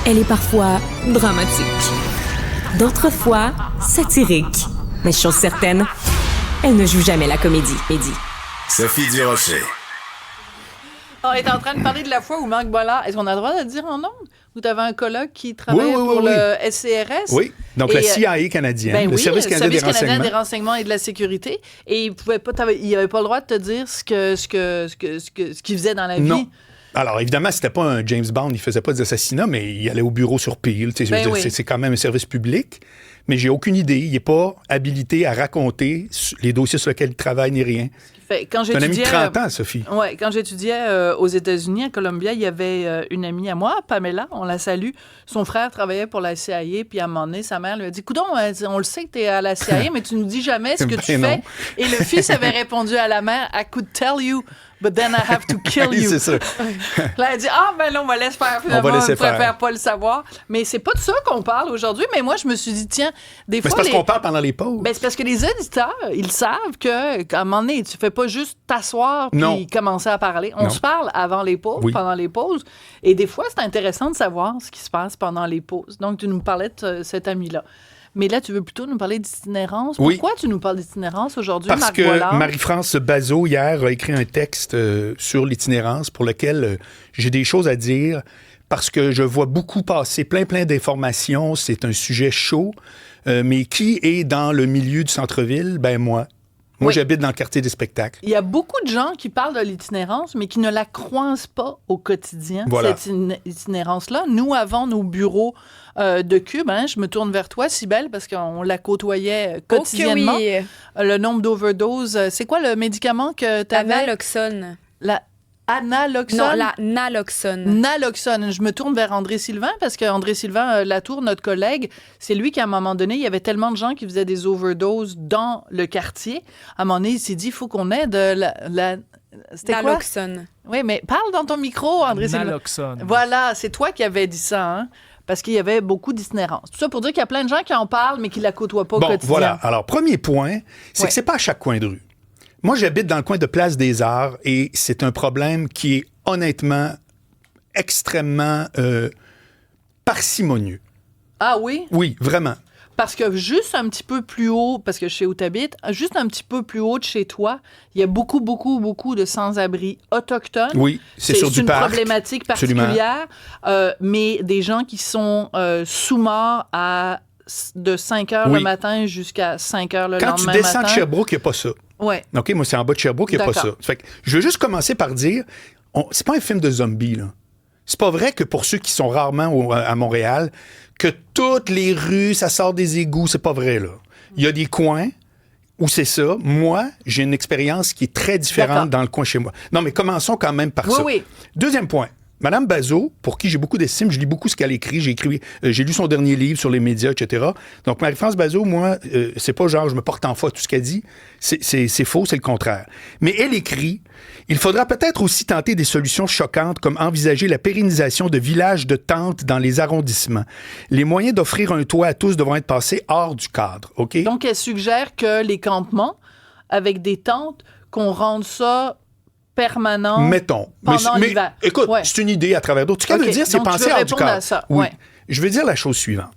Elle est parfois dramatique, d'autres fois satirique. Mais chose certaine, elle ne joue jamais la comédie. Sophie Durocher. On est en train de parler de la fois où Marc Bollard... Est-ce qu'on a le droit de le dire en ondes? Où tu avais un colloque qui travaillait pour le SCRS? Oui, donc le CIA canadien, le Service canadien des renseignements et de la sécurité. Et il n'avait pas le droit de te dire ce qu'il faisait dans la vie. Non. Alors, évidemment, c'était pas un James Bond, il faisait pas des assassinats, mais il allait au bureau sur pile. C'est quand même un service public. Mais j'ai aucune idée. Il n'est pas habilité à raconter les dossiers sur lesquels il travaille ni rien. C'est un ami de 30 ans, Sophie. Oui, quand j'étudiais aux États-Unis, à Columbia, il y avait une amie à moi, Pamela, on la salue. Son frère travaillait pour la CIA, puis à un moment donné, sa mère lui a dit « Coudon, on le sait que tu es à la CIA, mais tu nous dis jamais ce que tu fais. » Et le fils avait répondu à la mère « I could tell you, but then I have to kill you. » C'est ça. Là, elle dit « Ah, ben là, on va laisser faire. Finalement, on préfère pas le savoir. » Mais c'est pas de ça qu'on parle aujourd'hui. Mais moi, je me suis dit, tiens, des fois... c'est parce qu'on parle pendant les pauses. Ben, c'est parce que les auditeurs, ils savent qu'à un moment donné, tu fais pas juste t'asseoir puis commencer à parler. On se parle avant les pauses, pendant les pauses. Et des fois, c'est intéressant de savoir ce qui se passe pendant les pauses. Donc, tu nous parlais de cet ami-là. Mais là, tu veux plutôt nous parler d'itinérance. Pourquoi tu nous parles d'itinérance aujourd'hui, Marc Bollard? Parce que Marie-France Bazot, hier, a écrit un texte sur l'itinérance pour lequel j'ai des choses à dire parce que je vois beaucoup passer plein d'informations. C'est un sujet chaud. Mais qui est dans le milieu du centre-ville? Ben moi. Moi, j'habite dans le quartier des spectacles. Il y a beaucoup de gens qui parlent de l'itinérance, mais qui ne la croisent pas au quotidien, cette itinérance-là. Nous, avant nos bureaux de Cube, je me tourne vers toi, Cybèle, parce qu'on la côtoyait quotidiennement. Oui. Le nombre d'overdoses. C'est quoi le médicament que tu avais? Naloxone. Analoxone? Non, la naloxone. Naloxone. Je me tourne vers André Sylvain parce qu'André Sylvain Latour, notre collègue, c'est lui qui, à un moment donné, il y avait tellement de gens qui faisaient des overdoses dans le quartier. À un moment donné, il s'est dit, il faut qu'on ait de la c'était naloxone. Quoi? Oui, mais parle dans ton micro, André Sylvain. Naloxone. Voilà, c'est toi qui avais dit ça, hein? Parce qu'il y avait beaucoup d'itinérance. Tout ça pour dire qu'il y a plein de gens qui en parlent, mais qui ne la côtoient pas au quotidien. Voilà. Alors, premier point, c'est que c'est pas à chaque coin de rue. Moi, j'habite dans le coin de Place des Arts et c'est un problème qui est honnêtement extrêmement parcimonieux. Ah oui? Oui, vraiment. Parce que juste un petit peu plus haut, parce que je sais où tu habites, juste un petit peu plus haut de chez toi, il y a beaucoup de sans-abri autochtones. Oui, c'est sur du parc. C'est une problématique particulière, mais des gens qui sont sous-morts de 5 heures le matin jusqu'à 5 heures le lendemain matin. Quand tu descends de Sherbrooke, il n'y a pas ça. Ouais. OK, moi, c'est en bas de Sherbrooke, il n'y a pas ça. Fait que je veux juste commencer par dire, c'est pas un film de zombies, là. C'est pas vrai que pour ceux qui sont rarement à Montréal, que toutes les rues, ça sort des égouts, c'est pas vrai, là. Il y a des coins où c'est ça. Moi, j'ai une expérience qui est très différente dans le coin chez moi. Non, mais commençons quand même par ça. Oui. Deuxième point. Madame Bazot, pour qui j'ai beaucoup d'estime, je lis beaucoup ce qu'elle écrit. J'ai lu son dernier livre sur les médias, etc. Donc, Marie-France Bazot, moi, c'est pas genre je me porte en foi tout ce qu'elle dit. C'est faux, c'est le contraire. Mais elle écrit « Il faudra peut-être aussi tenter des solutions choquantes comme envisager la pérennisation de villages de tentes dans les arrondissements. Les moyens d'offrir un toit à tous devront être passés hors du cadre. » OK? Donc, elle suggère que les campements avec des tentes, qu'on rende ça permanent. Mettons. Pendant l'hiver. Écoute, c'est une idée à travers d'autres. Ce qu'elle veut dire, c'est penser hors du cadre. À ça. Oui. Je veux dire la chose suivante.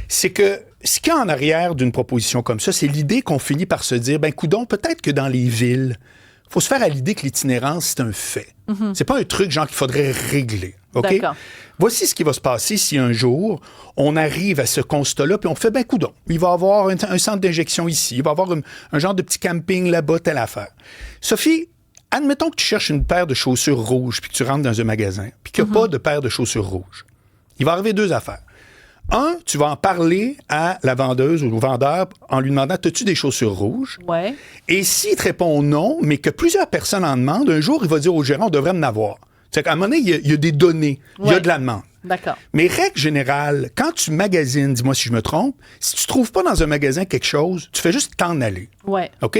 C'est que ce qu'il y a en arrière d'une proposition comme ça, c'est l'idée qu'on finit par se dire, ben coudonc, peut-être que dans les villes, il faut se faire à l'idée que l'itinérance, c'est un fait. C'est pas un truc genre qu'il faudrait régler. OK? D'accord. Voici ce qui va se passer si un jour, on arrive à ce constat-là, puis on fait, ben coudonc, il va y avoir un centre d'injection ici, il va y avoir un genre de petit camping là-bas, telle affaire. Sophie, admettons que tu cherches une paire de chaussures rouges puis que tu rentres dans un magasin puis qu'il n'y a pas de paire de chaussures rouges. Il va arriver deux affaires. Un, tu vas en parler à la vendeuse ou au vendeur en lui demandant « As-tu des chaussures rouges? » Ouais. Et s'il te répond non, mais que plusieurs personnes en demandent, un jour, il va dire au gérant « On devrait en avoir. » C'est qu'à un moment donné, il y a des données, il y a de la demande. D'accord. Mais règle générale, quand tu magasines, dis-moi si je me trompe, si tu trouves pas dans un magasin quelque chose, tu fais juste t'en aller. Ouais. OK?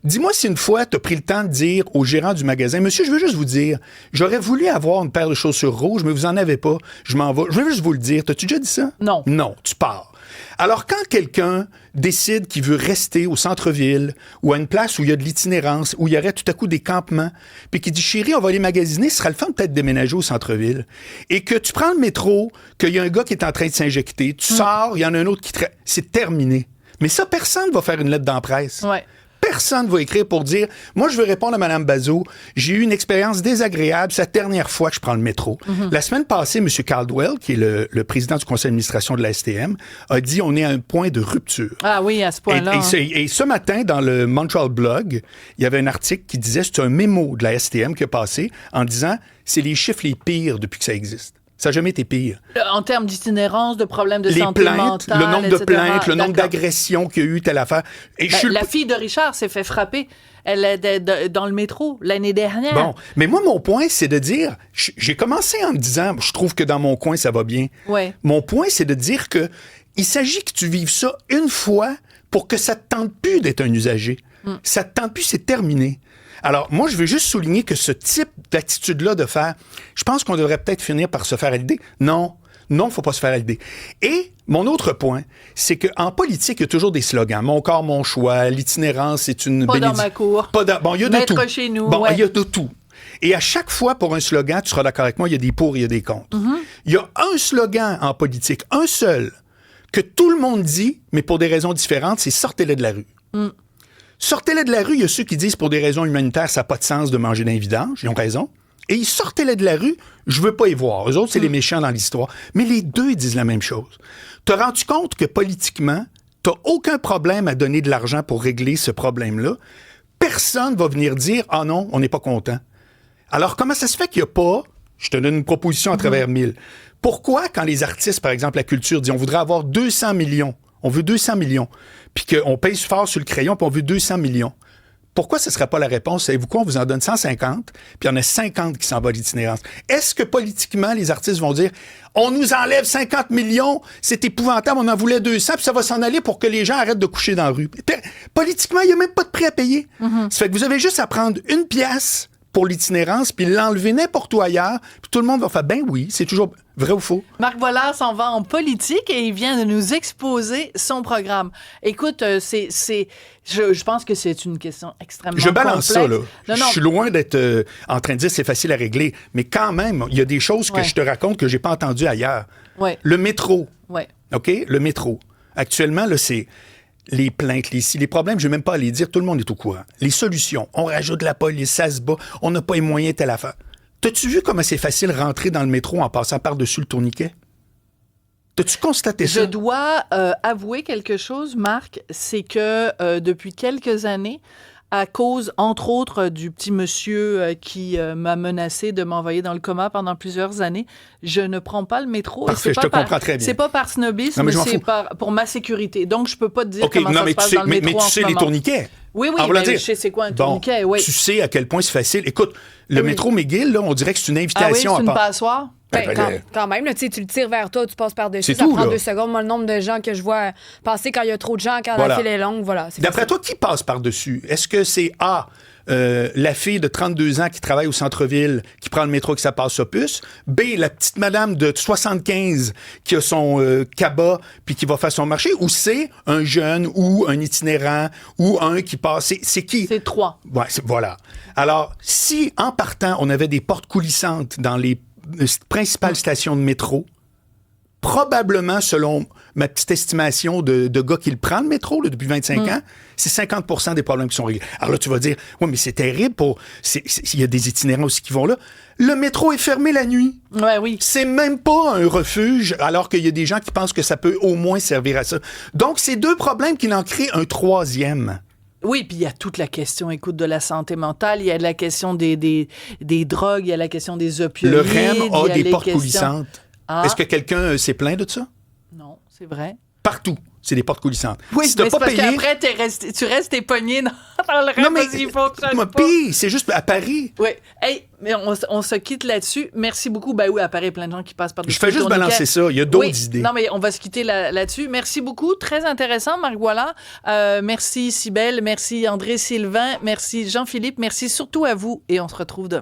Dis-moi si une fois, tu as pris le temps de dire au gérant du magasin, « Monsieur, je veux juste vous dire, j'aurais voulu avoir une paire de chaussures rouges, mais vous en avez pas. Je m'en vais. Je veux juste vous le dire. » T'as-tu déjà dit ça? Non. Non, tu pars. Alors, quand quelqu'un décide qu'il veut rester au centre-ville ou à une place où il y a de l'itinérance, où il y aurait tout à coup des campements, puis qui dit « Chérie, on va aller magasiner, ce sera le fun peut-être de déménager au centre-ville. » Et que tu prends le métro, qu'il y a un gars qui est en train de s'injecter, tu sors, il y en a un autre qui... C'est terminé. Mais ça, personne ne va faire une lettre dans la presse. Ouais. Personne ne va écrire pour dire « Moi, je veux répondre à Mme Bazot. J'ai eu une expérience désagréable. C'est la dernière fois que je prends le métro. La semaine passée, M. Caldwell, qui est le président du conseil d'administration de la STM, a dit « On est à un point de rupture. » Ah oui, à ce point-là. Et ce matin, dans le Montreal Blog, il y avait un article qui disait, c'est un mémo de la STM qui a passé en disant « C'est les chiffres les pires depuis que ça existe. » Ça n'a jamais été pire. En termes d'itinérance, de problèmes de les santé plaintes, mentale, le nombre etc. de plaintes, le nombre d'agressions qu'il y a eu, telle affaire. Et la fille de Richard s'est fait frapper. Elle est dans le métro l'année dernière. Bon, mais moi, mon point, c'est de dire... J'ai commencé en me disant, je trouve que dans mon coin, ça va bien. Ouais. Mon point, c'est de dire que il s'agit que tu vives ça une fois pour que ça te tente plus d'être un usager. Ça te tente plus, c'est terminé. Alors, moi, je veux juste souligner que ce type d'attitude-là de faire, je pense qu'on devrait peut-être finir par se faire à l'idée. Non, il ne faut pas se faire à l'idée. Et mon autre point, c'est qu'en politique, il y a toujours des slogans. Mon corps, mon choix, l'itinérance, c'est une Pas dans ma cour. Bon, il y a de tout. Maître chez nous. Bon, ouais. il y a de tout. Et à chaque fois, pour un slogan, tu seras d'accord avec moi, il y a des pour et il y a des contre. Il y a un slogan en politique, un seul, que tout le monde dit, mais pour des raisons différentes, c'est « sortez-les de la rue ». Sortez-les de la rue, il y a ceux qui disent pour des raisons humanitaires, ça n'a pas de sens de manger dans les vidanges, ils ont raison. Et ils sortez-les de la rue, je veux pas y voir. Eux autres, c'est les méchants dans l'histoire. Mais les deux, ils disent la même chose. T'as rendu compte que politiquement, t'as aucun problème à donner de l'argent pour régler ce problème-là. Personne va venir dire « Ah non, on n'est pas content ». Alors, comment ça se fait qu'il n'y a pas... Je te donne une proposition à travers 1000. Pourquoi, quand les artistes, par exemple, la culture, disent « On voudrait avoir 200 millions », on veut 200 millions, puis qu'on pèse fort sur le crayon, puis on veut 200 millions. Pourquoi ce ne serait pas la réponse? Savez-vous quoi? On vous en donne 150, puis il y en a 50 qui s'en va l'itinérance. Est-ce que politiquement, les artistes vont dire « On nous enlève 50 millions, c'est épouvantable, on en voulait 200, puis ça va s'en aller pour que les gens arrêtent de coucher dans la rue. » Politiquement, il n'y a même pas de prix à payer. Ça fait que vous avez juste à prendre une pièce pour l'itinérance, puis l'enlever n'importe où ailleurs, puis tout le monde va faire « Ben oui, c'est toujours... » Vrai ou faux? Marc Boilard s'en va en politique et il vient de nous exposer son programme. Écoute, je pense que c'est une question extrêmement complexe. Je balance ça, là. Non. Je suis loin d'être en train de dire c'est facile à régler, mais quand même, il y a des choses que je te raconte que j'ai pas entendues ailleurs. Ouais. Le métro. Ouais. OK? Le métro. Actuellement, là, c'est les plaintes, les problèmes, je ne vais même pas les dire, tout le monde est au courant. Les solutions, on rajoute la police, ça se bat, on n'a pas les moyens, telle affaire. T'as-tu vu comment c'est facile rentrer dans le métro en passant par-dessus le tourniquet? T'as-tu constaté ça? Je dois avouer quelque chose, Marc, c'est que depuis quelques années, à cause, entre autres, du petit monsieur qui m'a menacé de m'envoyer dans le coma pendant plusieurs années, je ne prends pas le métro. Parfait, je te comprends très bien. C'est pas par snobisme, mais c'est pour ma sécurité. Donc, je peux pas te dire comment ça se passe dans le métro mais tu sais les tourniquets. Oui, je sais c'est quoi un tourniquet, oui. Tu sais à quel point c'est facile. Écoute, le métro McGill, là, on dirait que c'est une invitation c'est une passoire? Quand même, là, tu le tires vers toi, tu passes par-dessus, ça prend 2 secondes. Moi, le nombre de gens que je vois passer quand il y a trop de gens, quand la file est longue, voilà. D'après toi, qui passe par-dessus? Est-ce que c'est la fille de 32 ans qui travaille au centre-ville, qui prend le métro et que ça passe au puce? B, la petite madame de 75 qui a son cabas puis qui va faire son marché? Ou C, un jeune ou un itinérant ou un qui passe? C'est qui? C'est 3. Ouais, voilà. Alors, si, en partant, on avait des portes coulissantes dans les principales stations de métro, probablement, selon ma petite estimation de gars qui le prend, le métro, là, depuis 25 ans, c'est 50% des problèmes qui sont réglés. Alors là, tu vas dire, oui, mais c'est terrible, il y a des itinérants aussi qui vont là. Le métro est fermé la nuit. Ouais, oui. C'est même pas un refuge, alors qu'il y a des gens qui pensent que ça peut au moins servir à ça. Donc, c'est 2 problèmes qui en créent un 3e. Oui, puis il y a toute la question, écoute, de la santé mentale, il y a la question des drogues, il y a la question des opioïdes. Le REM a des portes coulissantes. Est-ce que quelqu'un s'est plaint de ça? Non, c'est vrai. Partout. c'est des portes coulissantes. Oui, si t'as pas parce payé... qu'après, tu restes pogné dans le rêve. Non, mais il faut que pire, c'est juste à Paris. Oui. Hey, mais on se quitte là-dessus. Merci beaucoup. Ben oui, à Paris, il y a plein de gens qui passent par des Je fais juste balancer ça. Il y a d'autres idées. Non, mais on va se quitter là-dessus. Merci beaucoup. Très intéressant, Marc Boilard. Merci, Cybèle. Merci, André Sylvain. Merci, Jean-Philippe. Merci surtout à vous. Et on se retrouve demain.